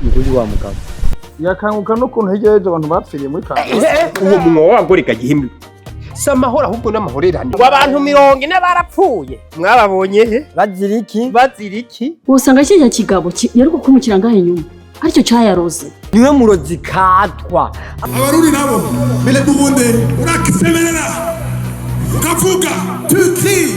Nguzi wa mugabo. Yakanguka no kuntu hirya y'ejo abantu bapfiriye muri kanguka. Uwo munwa wagoreka gihimbi. Samahora ahubwo n'amahorerane. Abantu 40 barapfuye. Mwababonye he? Baziriki? Usanga kijya kigabo yaruko kumukira ngahe nyuma. Aricyo cyayaroze. Niwe murozi katwa. Abarundi nabo bele Burundi urakisemerera. Ukavuga tuti.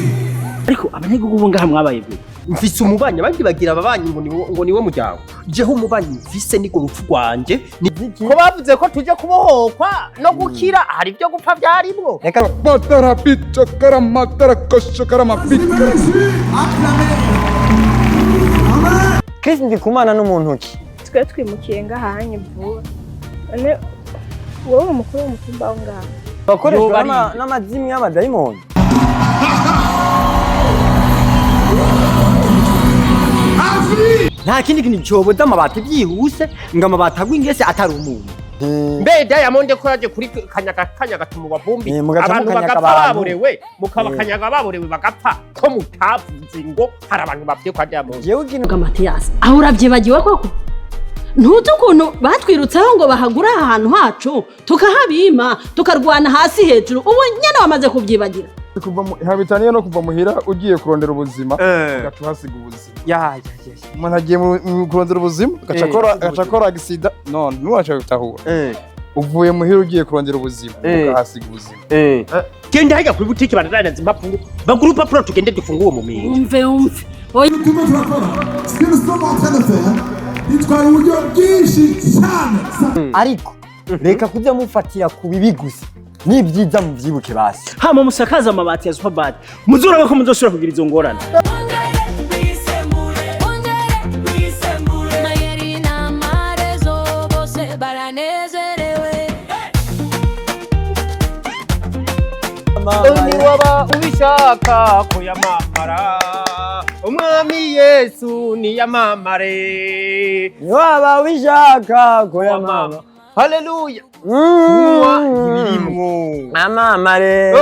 Ariko abanyagihugu bo ngaha mwabaye bwe. Mfise umubanyi abandi bagira ababanyi ngo niwe mujyawe. Jeho umubanyi mfise niko rupfu rwanje. Ko bavuze ko tuje kubohokwa no gukira hari byo gupfa byarimwo. Reka matara pizza karamatara kosho karamapizza. Chris Ndikumana n'umuntu ki? Twe twimukiye ngahanye vuba. Ane wowe umukuru w'umutumba aho ngaha. Bakoreshwa n'amazimwe y'abadayimoni. Nta kindi kintu cyoboda amabati byihuse ngo amabati agwingese atari umuntu. Mbe Diamond ko yaje kuri kanyaga tumwa vumbi abantu bagapfa baborewe mukabakanyaga baborewe bagapfa ko mutavuze ngo hari abantu bapye kwa Diamond. Jewe uginuka Mathias aho uravyibagiwe koko ntuzi ukuntu batwirutseho ngo bahagura ahantu hacu tukahabima tukarwana hasi hejuru ubu nyene wamaze kubyibagira kuva habitaniye no kuva muhira ugiye kurondera ubuzima ugatuhasiga ubuzima umuntu agiye mu kurondera ubuzima gacakora accident none nuwacha gutahura uvuye muhira ugiye kurondera ubuzima ugahasiga ubuzima genda higa kuri butike banarana zimpapuro baguru papuro tugende dufunguwe mu minsi umve oya tuma turakora skin stop on telephone nitwara uburyo bwinshi cyane ariko reka kujya mufatira ku bibi gusa nibyiza mu byibuke basi hama musakaza amabati ya superbad muzura ko muzoshura kugira izo ngorane Mayeri na Marezo bose baranezerewe Oni waba ubishaka ko yamamara umwami Yesu ni yamamare waba ubishaka ko yamamara haleluya amamare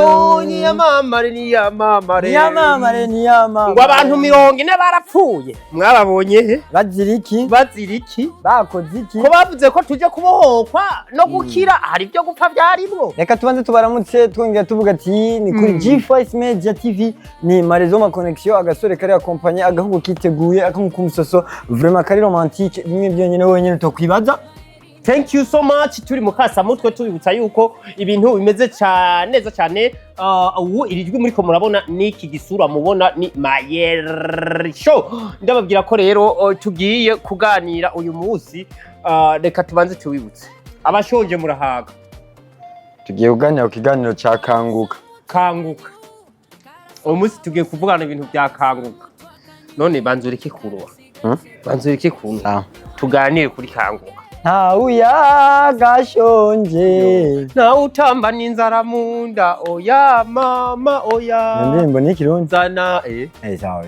ni yamamare ngo abantu 40 barapfuye mwababonye he baziriki bakoze iki ko bavuze ko tuje kubohokwa no gukira hari byo gupfa byarimwo reka tubanze tubaramutse twongera tuvuga ati ni kuri G4 Media TV ni Marezo ma connexion agasore kari akompanye agahugu kiteguye akamuka umusoso vraiment kari romantique bimwe byonyene wenyene tokwibaza. Thank you so much turi mu Akasamutwe tubibutsa yuko ibintu bimeze neza cyane ubu irijwi muri ko murabona niki gisura mubona ni Mayeri show ndababwira ko rero tugiye kuganira uyu munsi reka tubanze tubibutse abashonje murahaga tugiye kuganira ku kiganiro cya kanguka uyu munsi tugiye kuvugana ibintu bya kanguka none banzurike kuruwa banzurike kuntu tuganire kuri kanguka Nauya gashonje nautamba n'inzara munda oya mama oya ndimbo nikirundi zana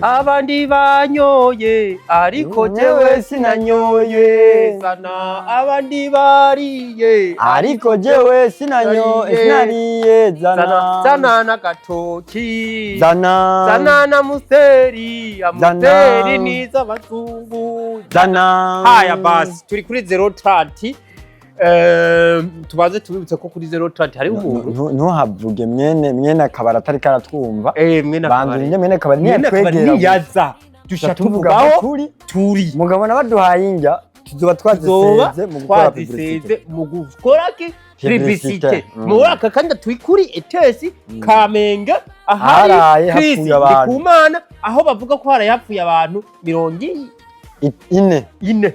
abandi banyoye ariko jewe sinanyoye zana abandi bariye ariko jewe sinariye zana na gatoki zana na musteri amusteri niza bazungu zana haya basi turi kuri 030 tubaze tubibutse ko kuri 030 hari umuntu ntuhavuge mwene akabara atari karatwumva mwene akabara mwene akabara niyakwegera yaza dushatuvugaho turi mugabo nabaduhaye injya tuzoba twaziseze mu gukora publicité mu aka kandi twikuri etesi Kamenge ahari Chris Ndikumana aho bavuga ko hari yapfuye abantu 40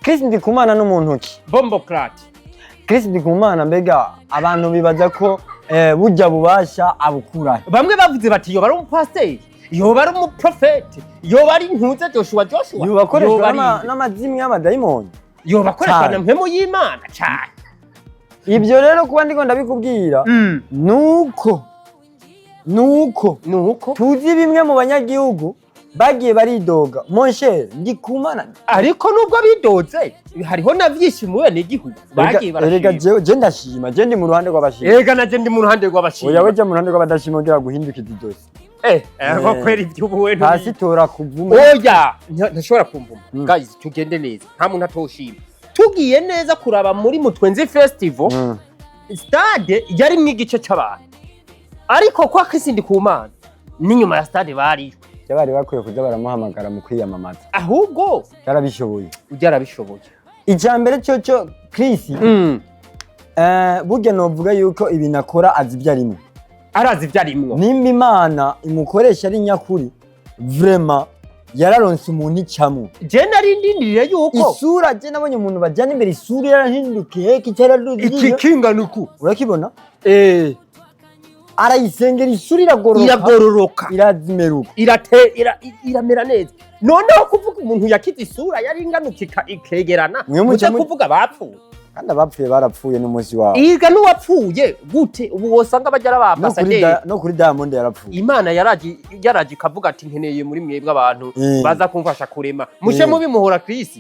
Chris Ndikumana n'umuntu ki bombocrat Chris Ndikumana mbega abantu bibaza ko bujya bubasha abukura bamwe bavuze bati yo bari umupasiteri yo bari umuprofete yo bari ntuze Joshua yo bakoreshwa n'amazimwe y'abadayimoni yo bakoreshwa na mpemu y'Imana cyane ibyo rero kuba ndiko ndabikubwira nuko tuzi bimwe mu banyagihugu bagiye baridoga Monsher Ndikumana ariko nubwo bidoze hariho navyishimiwe n'igihugu bagiye barashima erega je ndashima je ndi mu ruhande rw'abashima erega naje ndi mu ruhande rw'abashima oya weje mu ruhande rw'abadashima kugira guhinduka ididosi Ego kweri by'ubuwe pasitora kuvuma oya ntashobora kumvuma guys tugende neza nta muntu atoshima tugiye neza kuraba muri Mutwenzi Festival stade yari mwigice c'abantu ariko kwa Chris Ndikumana n'inyuma ya stade bari bakwiye kuja baramuhamagara mu kwiyamamaza ahubwo yarabishoboye icyambere cyo Chris burya novuga yuko ibintu akora azi ibyarimwe arazi ibyarimwo nimba Imana imukoresha ari nyakuri vraiment yararonse umuntu icamwe je narindindiriye yuko isura je nabonye umuntu bajyana imbere isura yarahindukiye iki kinganuku urakibona arayisengera isura iragororoka irazimeruka iramera neza noneho kuvuga umuntu yakize isura yari inganuka ikegerana muje kuvuga bapfuye kandi abapfuye barapfuye n'umunsi wabo iga n'uwapfuye gute ubu wosanga bajya bapasade no kuri Diamond yarapfuye Imana yaraje kavuga ati nkeneye muri mwebwe abantu baza kumfasha kurema mushe mubimuhora Chris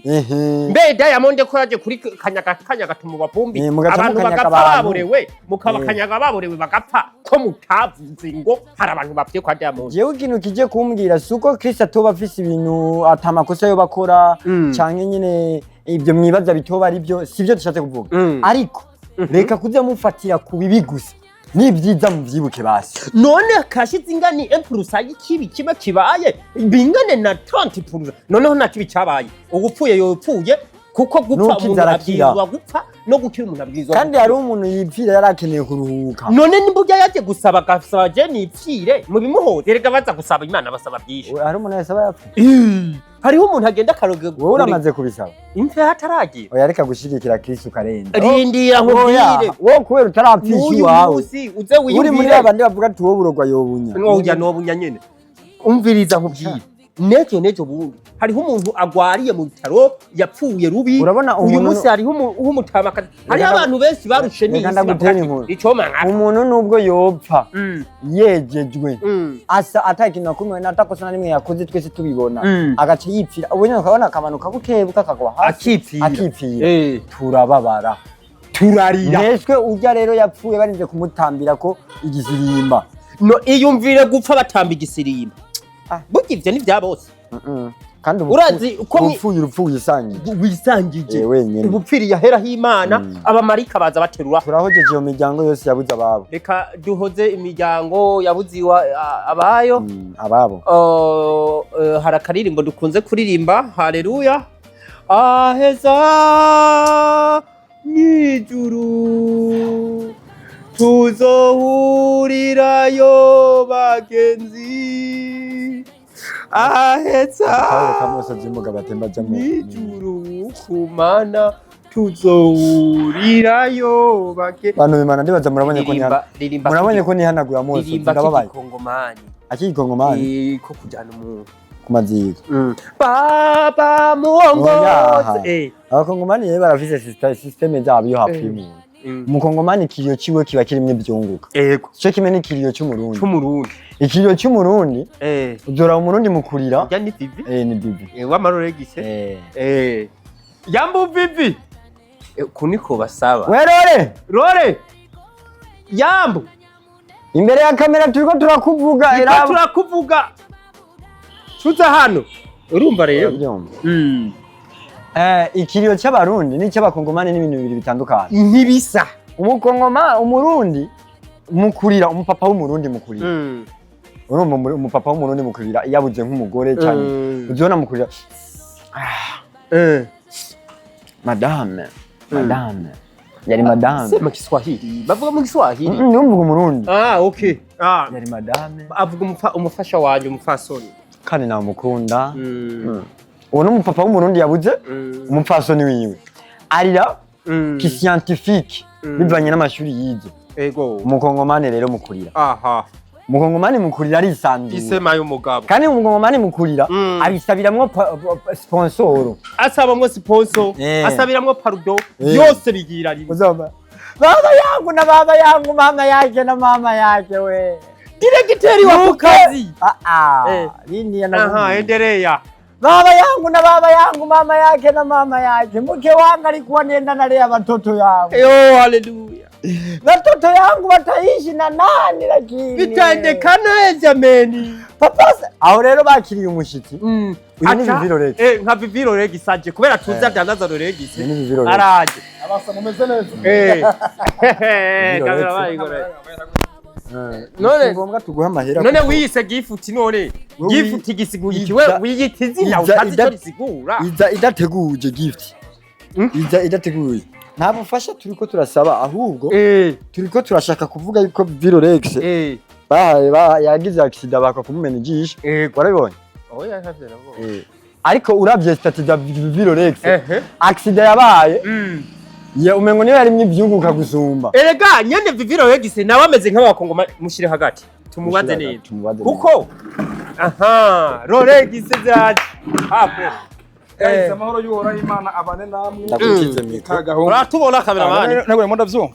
mbe Diamond ko yaje kuri kanyaga tumu bapumbi abantu bagapfa baborewe mukabakanyaga baborewe bagapfa ko mutavuze ngo hari abantu bapfuye kwa Diamond jewe ikintu kije kumbwira suko Chris atoba afise ibintu atamakosa yo bakora canke nyine ibyo mwibaza bitoba ari byo sivyo dushatse kuvuga ariko reka kujya mufatira ku bibi gusa nibyiza muvyibuke basi none kashize ingani impulsa y'ikibi kiba kibaye bingane na 30% noneho nta kibi cyabaye ubupfuye yopfuye kuko gupfa umuntu abwirizwa gupfa no gukira umuntu abwirizwa kandi hari umuntu yipfira yarakeneye kuruhuka none nimburya yaje gusaba gasaba je nipfire mu bimuhoze rega baza gusaba Imana basaba byinshi hari umuntu yasaba yapfa hariho umuntu agenda karoge wowe uramaze kubisaba imve hataragiye oya reka gushigikira Kristo karenza rindira nkubwire wowe kubera utarapfisha wawe uze wiyumvire uri muri abandi bavuga ati wowe burogwa yobunya oya nobunya nyene umviriza nkubwire nejo bundi hariho umuntu agwariye mu bitaro yapfuye rubi uyu munsi hariho umutamakazi hari abantu benshi barushe umuntu nubwo yopfa yejejwe asa atakintu nakumwe natakosa nimwe yakoze twese tubibona agace yipfira ubonye ukabona akamanuka bukebuka akagwa hasi akipfira turababara turarira neshwe urya rero yapfuye barinze kumutambira ko igisirimba no iyumvire gupfa batamba igisirimba bugivye ni bya bose kandi urazi uko urupfuye wisangije ubupfiriye ahera h'Imana abamarika baza baterura turahojeje iyo miryango yose yabuze ababo reka duhoze imiryango yabuze abayo ababo hari akaririmbo dukunze kuririmba haleluya aheza n'ijuru tuzohurirayo bagenzi aheza n'ijuru kumana tuzohurirayo bagenzi bantu bimana ndibaza murabonye ko nihanagura amose ndababaye akigikongomani ko kujyana umuntu kumaziga baba muongoze abakongomani rero barafise systeme zabo yo hapimwe umukongomani ikiriyo ciwe kiba kirimwe ivyunguka yego cyo kimwe n'ikiriyo cy'umurundi ikiriyo cy'umurundi uzora umurundi mukurira ya ni bibi ni bibi wamarore gise yambu bibi kuniko basaba rore yambu imbere ya kamera turiko turakuvuga tuza hano urumva rero ikiriyo cy'abarundi n'icy'abakongomani n'ibintu bibiri bitandukanye ntibisa umurundi mukurira umupapa w'umurundi mukurira urumva umupapa w'umurundi mukurira yabuze nk'umugore cyane uzona mukurira madame yari madame sema Kiswahili bavuga mu Kiswahili numvuga umurundi okay yari madame avuga umufasha wanje umufasoni kandi namukunda uwo n'umupapa w'umurundi yabuze umupfasoni wiwe arira ki scientifique bivanye n'amashuri yize ego umukongomani rero mukurira umukongomani mukurira arisanzuye isema y'umugabo kandi umukongomani mukurira abisabiramwo sponsor asabamwo sponsor asabiramwo pardon yose bigira rimwe baba yangu na baba yangu mama yake na mama yake we directeur wa kukazi nini yana endelea baba yangu na baba yangu, mama yake na mama yake. Mke wangu alikuwa nenda nalea watoto yangu. Yo, haleluya. Watoto yangu wataishi na nani lakini? Bitaendekana jameni. Papa, aho rero bakiriye umushitsi. Uyu ni Viviro Rex. Nka Viviro Rex aje kubera tuzi adandaza Rex. Ni Viviro Rex. Araje. Abasa mumeze neza. Kamera bayigore. None ngombwa tuguha amahera. None wiyise gifuti none. Gifuti gisiguye ikiwe wiyita izina utazi cyo risigura. Iza idateguje gift. Iza idateguye. Nta bufasha turiko turasaba ahubwo turiko turashaka kuvuga yuko Viviro Rex yagize accident bakakumena ijisho. Warabibonye? Oya havye nabo. Ariko uravye stati za Viviro Rex. Accident yabaye. Ya umengo niwe yarimwe ivyunguka gusumba. Erega nyene Viviro Rex nawe ameze nk'abakongo mushire hagati. Tumubaze neza. Kuko Rolex zaje. Hapo. Amahoro y'uhoraho Imana abane namwe. Ndagukize mikro. Uratubona kamera mani. Nagwe mo ndavyumva.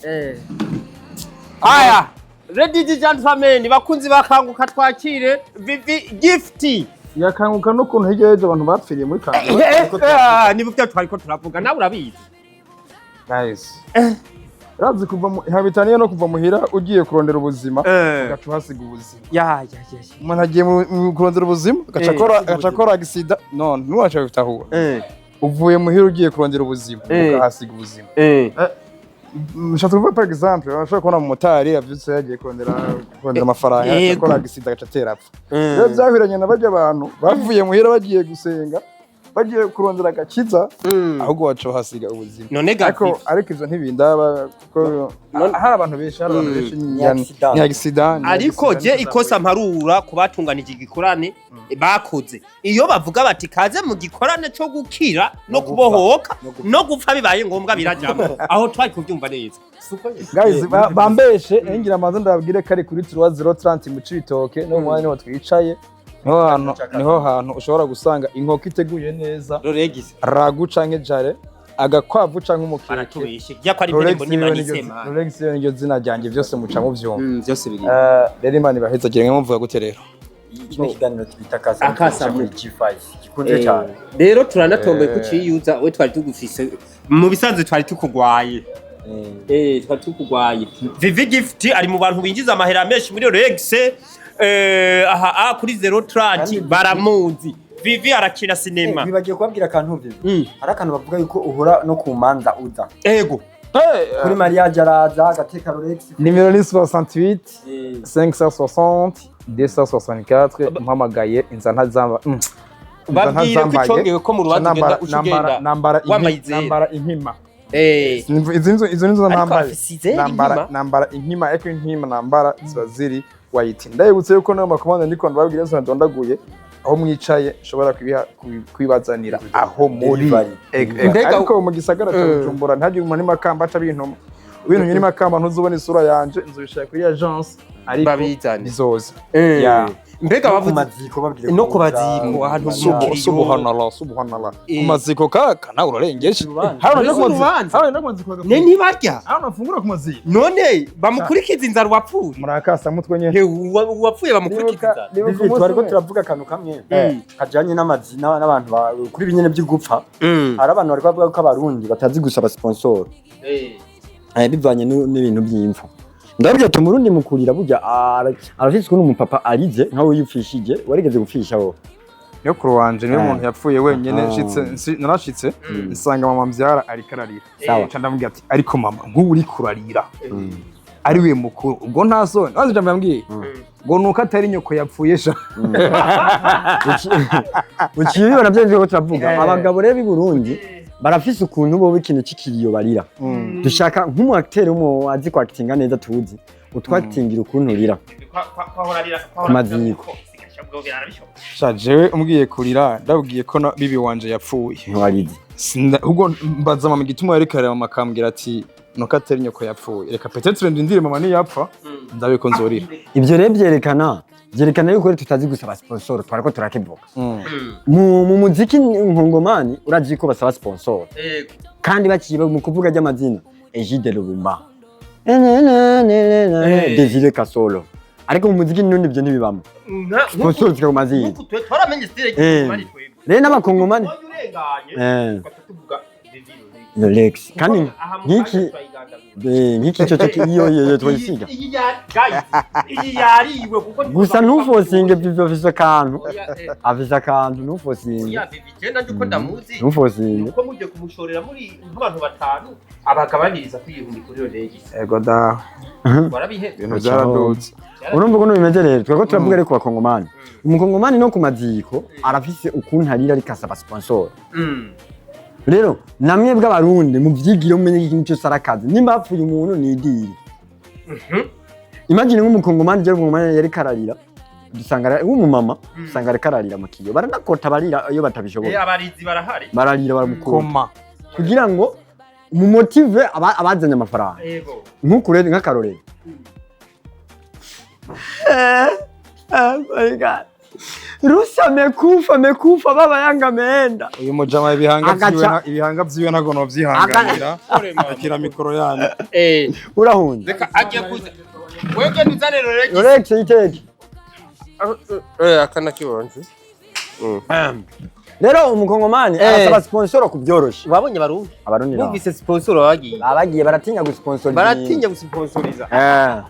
Aya. Ladies and gentlemen, bakunzi bakanguka twakire Vivi Gift. Yakanguka no kuntu higeje abantu bapfiriye muri kanguka. Niba byo twariko turavuga nawe urabizi. Guys. Razi kuva habitaniye no kuva muhira ugiye kurondera ubuzima ugacu hasiga ubuzima. Ya. Umuntu agiye mu kurondera ubuzima agacakora accident. No, ntiwacha bitahura. Uvuye muhira ugiye kurondera ubuzima ugahasiga ubuzima. Nshatse kuvuga par exemple, urashobora kubona mu motari avyutse yagiye kurondera amafaranga agakora accident agacatera apfa. Rero byahiranye n'abajya abantu bavuye muhira bagiye gusenga bagiye kurondera agakiza ahubwo wacu hasiga ubuzima. None ariko ivyo ntibindaba kuko hari abantu benshi ni accident. Ariko je ikosa mparura kubatunganije igikorane bakoze. Iyo bavuga bati kaze mu gikorane cyo gukira no kubohoka no gupfa bibaye ngombwa birajamo. Aho twari kubyumva neza. Guys bambeshe engira amazo ndababwire kare kuri 3030 mu Cibitoke no mwanya niho twicaye. Niho hantu ushobora gusanga inkoko iteguye neza. Rolex. Ragu canke jare, agakwavu canke umukeke. Baratubeshe. Yakari indirimbo nimanisema. Rolex niryo zina ryanje byose muca mu vyumva. Byose biri. Rero Imana ibaheza girenga muvuga gute rero. Iki ni kiganiro twita Akasamutwe G5 gikunze cyane. Rero turanatomboye ku ciyuza we twari tugufise mu bisanzwe twari tukugwaye. Twari tukugwaye. Vivi Gift ari mu bantu binjiza amahera menshi muri Rolex. Kuri 030 baramuzi. Vivi arakina sinema. Bibagiye kubabwira akantu Vivi. Hari akantu bavuga yuko uhora no ku manza uza. Ego. Kuri mariage araza agateka Rolex. Numéro 68 560 264 mpamagaye inzana zamba. Babwire ko icongewe ko mu rubanza ugenda ucugenda. Nambara inkima. Izo nizo nambara inkima ariko inkima nambara ziba ziri white. Ndayibutse yuko nayo makomanda ndiko ndababwira zo ndondaguye aho mwicaye shobora kwibazanira aho muri. Ariko mu gisagara cyo Bujumbura ntaje umuntu makamba aca bintu nyine makamba ntuzubona isura yanje nzubishaka kuri agence ariko bizoza. Mbega bavuze maziko babwire no kubaziko ahantu subhanallah umaziko kaka nawe urarengeje ne ntibarya nafungura ku maziko none bamukurikiza inzara wapfuye muri Akasamutwe nyene wapfuye bamukurikiza twariko turavuga akantu kamwe kajanye n'amazina n'abantu kuri binyene by'ugupfa hari abantu bari bavuga ko abarundi batazi gusaba sponsor bivanye n'ibintu by'imfu. Ndabyo tumurundi mukurira burya arafise kuno umupapa arize nkawe yipfishije warigeze gupfisha wo. Yo kuruwanje niwe muntu yapfuye wenyene narashitse nsanga mama mbyara ari kararira. Ca ndamubwira ati ariko mama nk'ubu uri kurarira. Ari we mukuru ubwo ntasone wazi jambo yambwiye ngo nuko atari nyoko yapfuye sha. Ukibibona byo turavuga abagabo rero b'i Burundi barafise ukuntu bo ikintu cikiriyo barira. Dushaka nk'umu acteur umu azi ko actinga neza tuzi utwactingira ukuntu rira kumaziko shajewe umbwiye kurira ndabwiye ko bibi wanje yapfuye ntiwarizi ubwo mbaza mama gituma yari kareba makambwira ati nuko atari nyoko yapfuye reka peut-être ndindire mama ni yapfa ndabe ko nzorira. Ibyo rero byerekana yuko tutazi gusaba sponsor twariko turakivuga. Mu muziki nkongomani urazi ko basaba sponsor kandi bakiye mu kuvuga ry'amazina Egide Lubumba Desire Kasolo ariko mu muziki n'undi byo ntibibamo sponsor zika mazina twaramenye style y'imari twebwe rero n'abakongomani Lex kandi nk'iki cyo iyo twisiga iyi yariwe kuko gusa ntufosinge bivyo afise akantu ntufosinge genda ndiko ndamuzi ntufosinge uko muje kumushorera muri nk'abantu batanu abagabaniriza kwiyihumbi kuri yo Lex ego da warabihe ibintu byaradutse urumva ko bimeze rero twego turavuga ariko bakongomani umukongomani no kumaziko arafise ukuntu harira ariko asaba sponsor rero namwe bw'abarundi mu vyigiro umenye ikintu cyose arakaze nimba hapfuye umuntu ni idiri imagine nk'umukongomani je umumama yari kararira dusanga w'umumama dusanga ari kararira mu kiyo baranakota barira iyo batabishobora abarizi barahari bararira baramukoma kugira ngo mu motive abazanye amafaranga nk'ukure nk'akarorero my god Rusa mekufa baba Yanga ameenda. Uyu mujama ibihanga vyiwe ntago no vyihanganira. Akira mikoro yanyu. Urahunze. Reka agiye kuza. Wege nuzane Rolex. Rolex iteke. Akana kibonje. Rero umukongomani arasaba sponsor kubyorosha. Wabonye abarundi bumvise sponsor bagiye baratinya gusponsoriza. Baratinya gusponsoriza.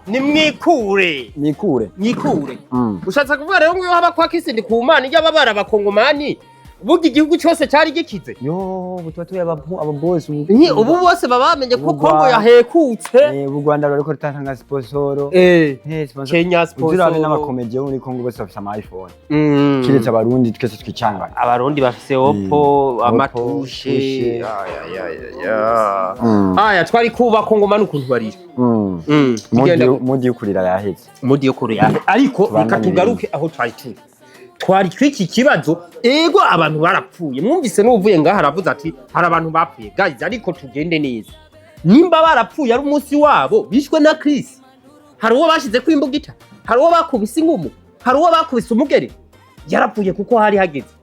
Ni mwikure. Ushatse kuvuga rero ngo haba kwa Ndikumana iyo babara abakongomani bugi igihugu cyose cyari gikize. Yo butwatuye aba boss ubu bose babamenye ko Kongo yahekutse. U Rwanda ruriko rutanga sponsor. Sponsor. Kenya sponsor. Uzurabe n'abakomeje muri Kongo bose bafite ama iPhone. Kiretse abarundi twese twicanga. Abarundi bafite Oppo, amatushe. Aya twari kuba Kongomani ukuntu barira. Modi yukurira yaheze. Ariko reka tugaruke aho twari twiki kibazo ego abantu barapfuye mwumvise n'uvuye ngaha aravuze ati hari abantu bapfuye guys ariko tugende neza nimba barapfuye ari umunsi wabo bishwe na Chris hari uwo bashize kwimbugita hari uwo bakubise ingumu hari uwo bakubise umugere yarapfuye kuko hari hageze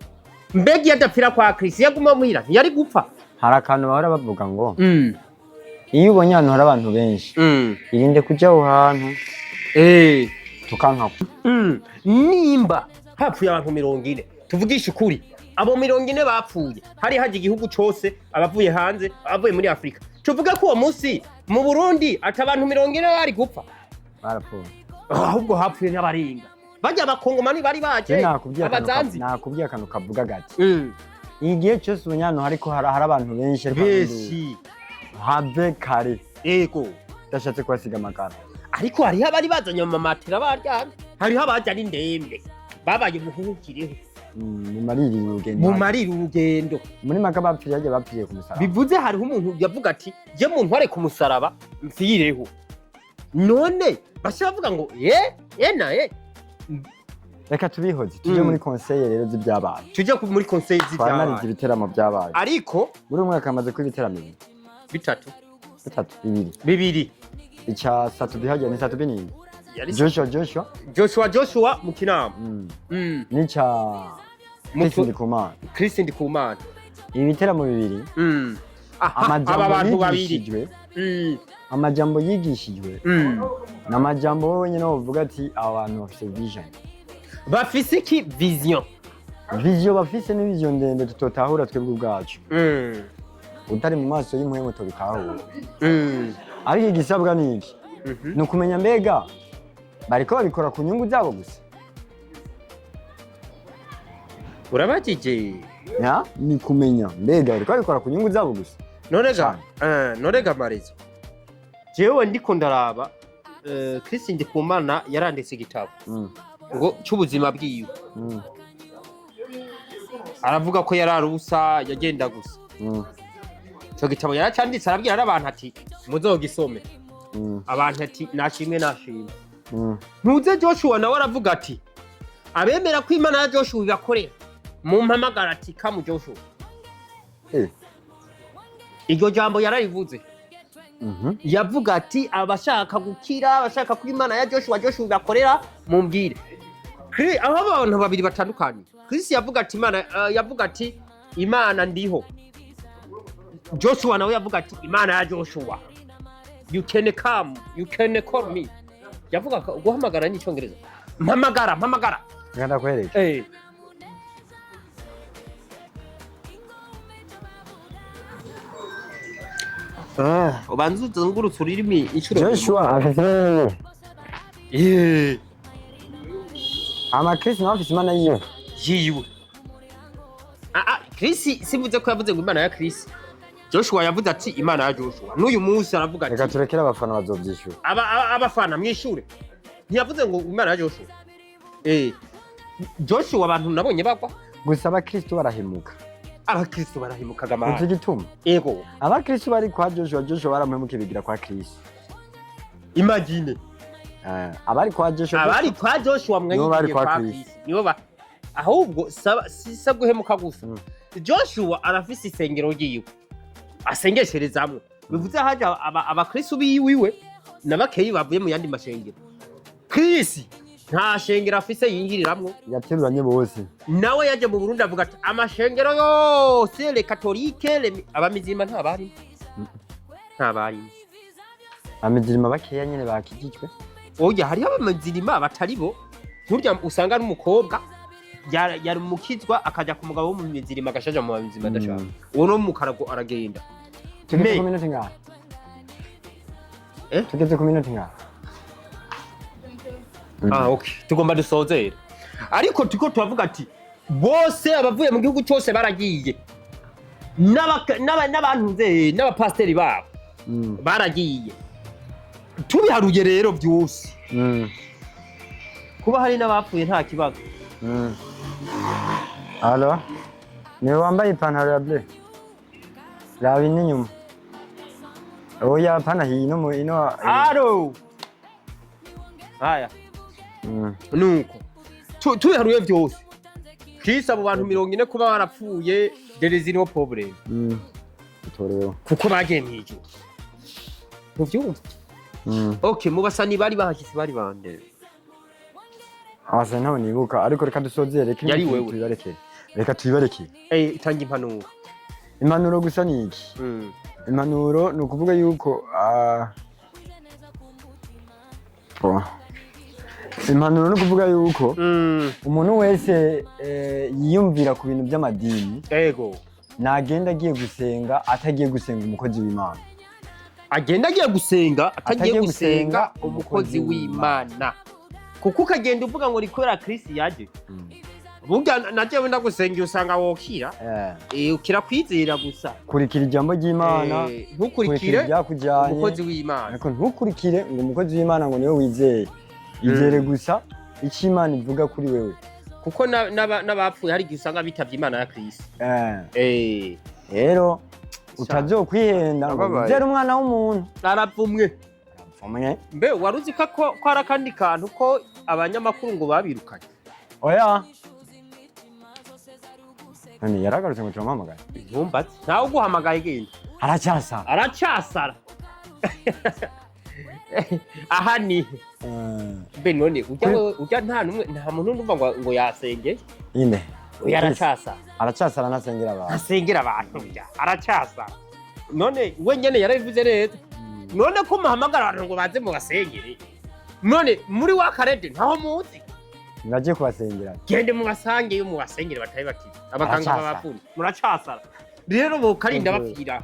mbegi yadapfira kwa Chris yaguma muhira yari gupfa hari akantu bahora bavuga ngo iyo ubonye hano hari abantu benshi irinde kujya aho hantu tukanka nimba hapfuye abantu 40 tuvugisha ukuri abo 40 bapfuye hari haje igihugu cyose abavuye hanze abavuye muri Afrika tuvuga ko uwo munsi mu Burundi ati abantu 40 bari gupfa barapfuye ahubwo hapfuye n'abaringa bajya abakongomani bari baje abazanzi nakubwiye akantu kavuga gati igihe cyose ubunyano hariko hari abantu benshi habe kare ego dashatse kwasiga amakara ariko hari abari bazanye amamatera baryana hari abaje ari ndembe babaye muhukireho mu marira urugendo muri maka bapfiye ku musaraba bivuze hariho umuntu yavuga ati je mu ntware ku musaraba mfireho none bashavuga ngo reka tubihoze tuje muri conseil rero z'ibyabaye tuje muri conseil z'ibyabaye twanarize ibiteramo byabaye ariko muri umwaka amaze ko ibiteramo bibiri icya satu bihaje ni satu binini Joshua mu kinama nica Chris Ndikumana ibiteramo bibiri amajambo yigishijwe n'amajambo wenyine uvuga ati abantu bafite vision bafise iki vision bafise ni vision ndende tutotahura twebwe ubwacu utari mu maso y'impuhemo tubikahura ariko igisabwa ni iki ni ukumenya mbega bariko babikora ku nyungu zabo gusa urabakije ni kumenya mbega bariko babikora ku nyungu zabo gusa norega Marezo jewe ndiko ndaraba Chris Ndikumana yaranditse igitabo ngo cy'ubuzima bwiwe aravuga ko yararusa yagenda gusa cyo gitabo yaracanditse arabwira abantu ati muzogisome abantu ati nashimwe ntuze Joshua nawe aravuga ati abemera ko Imana ya Joshua ibakorera mu mpamagara ati kamu Joshua iryo jambo yararivuze yavuga ati abashaka gukira abashaka ko Imana ya Joshua ibakorera mumbwire aho abantu babiri batandukanye Chris yavuga ati Imana ndiho Joshua nawe yavuga ati Imana ya Joshua you can come you can call me yavuga guhamagara ni cyongereza mpamagara nganda kwereka ubanza uzungurutse ururimi inshuro Joshua afite eh Chris nawe afite imana yiwe. Chris sivuze ko yavuze ngo imana ya Chris. Joshua yavuze ati imana ya Joshua. N'uyu munsi aravuga ati reka turekere abafana bazobyishyura. Abafana mwishure. Ntiyavuze ngo imana ya Joshua. Joshua abantu nabonye bagwa. Gusa abakristo barahemuka. Abakristo barahemuka gamara. Uzi gituma? Yego. Abakristo bari kwa Joshua baramuhemuka bigira kwa Chris. Imagine. Abari kwa Joshua mwenye kwa Chris. Nibo ba ahubwo sisa guhemuka gusa. Joshua arafise isengero giyiwe. Asengesherezamwe. Bivuze haja abakristo biwiwe nabakeyi bavuye mu yandi mashengero. Chris nta shengero afise yingiriramwo yateruranye bose. Nawe yaje mu Burundi avuga ati amashengero yose le catholique abamizima ntabari. Ntabari. Amizima bakeya nyene bakijijwe. Oya hari abamizima batari bo. Burya usanga n'umukobwa yari mukizwa akaja ku mugabo wo mu mizirima agashaja mu bamizima adashaka. Uwo no mu karago aragenda. Tugeze ku minota ngaha. Tugeze ku minota ngaha. Okay. Tugomba dusozera. Ariko tuko tuvuga ati bose abavuye mu gihugu cyose baragiye. N'abantu n'abapasteri babo. Baragiye. Tubiharuye rero byose. Kuba hari n'abapfuye nta kibazo. Allo? Ni wambaye ipantaro ya bleu. Rabi n'inyuma. Oya pana hino mu ino. Allo. Haya. Nuko. Tubiharuye byose. Kisa abo bantu 40 kuba barapfuye derezino problem. Toreyo. Kuko bagenije. Muvyumva? Okay, mubasani bari bahakisi bari bande. Abasani nabo nibuka ariko reka dusozere reka tubibareke. Reka tubibareke. Tanga impanuro. Impanuro gusa ni iki? Impanuro ni ukuvuga yuko impanuro ni ukuvuga yuko umuntu wese yiyumvira ku bintu by'amadini. Yego. Nagenda agiye gusenga atagiye gusenga umukozi w'Imana. Agenda agiye gusenga atagiye gusenga umukozi w'Imana. Kuko ukagenda uvuga ngo rikorera Chris yaje. Burya najewe ndagusenga usanga wokira. Ukira kwizera gusa. Kurikira ijambo ry'Imana. Ntukurikire umukozi w'Imana. Ariko ntukurikire ngo umukozi w'Imana ngo niwe wizeye. Izere gusa icyo Imana ivuga kuri wewe. Kuko n'abapfuye hari gihe usanga bitavye Imana ya Chris. Rero utazokwihenda ngo uzere umwana w'umuntu. Arapfumwe. Mbe waruzi ko ari akandi kantu ko abanyamakuru ngo babirukanye. Oya. Nani yaragarutse ngo turamuhamagaye. Ntumbaze. Ntawe uguhamagaye genda. Aracyasara. Aha ni. Mbe none ujya nta muntu numva ngo yasenge. Ine. Aracyasara nasengera abantu. Asengera abantu bya. Aracyasara. None we nyene yarabivuze neza. None ko muhamagara abantu ngo baze mu basengere. None muri wa karede ntaho muzi. Ngaje kubasengera. Gende mu basange yo mu basengere batari bakiri. Abaganga babapfuye. Muracasara. Rero bo karinda bapfira.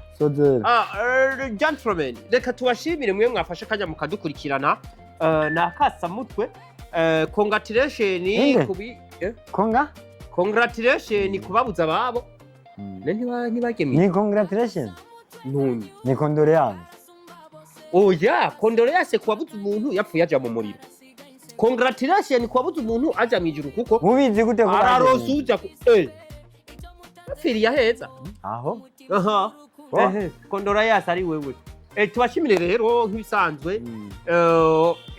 Gentlemen, reka tubashimire mwe mwafashe kajya mukadukurikirana. Na Akasamutwe. Congratulations kubi Congratulations kubabuza babo. Ntibagemiye. Ni congratulations. Nuni. Ni condoléances. Oya, condoléances kubabuza umuntu yapfuye aja mu muriro. Congratulations kubabuza umuntu aja mu ijuru kuko mubizi gute ko ararosuja Firi yaheza. Aho. Condoléances ari wewe. Tubashimire rero nk'ibisanzwe.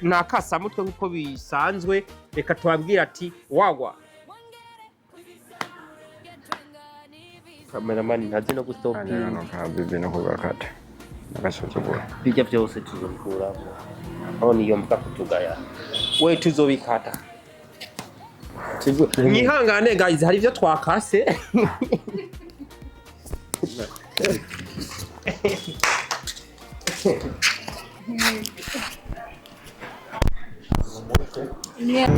Na Akasamutwe nkuko bisanzwe reka tubabwira ati wagwa. Cameraman ntazi no gustopinga. No kabibi no kugakata. Nakashobora. Bijya byose tuzokura. Aho niyo mbwa kutugaya. We tuzobikata. Mwihangane guys hari byo twakase. Yeah.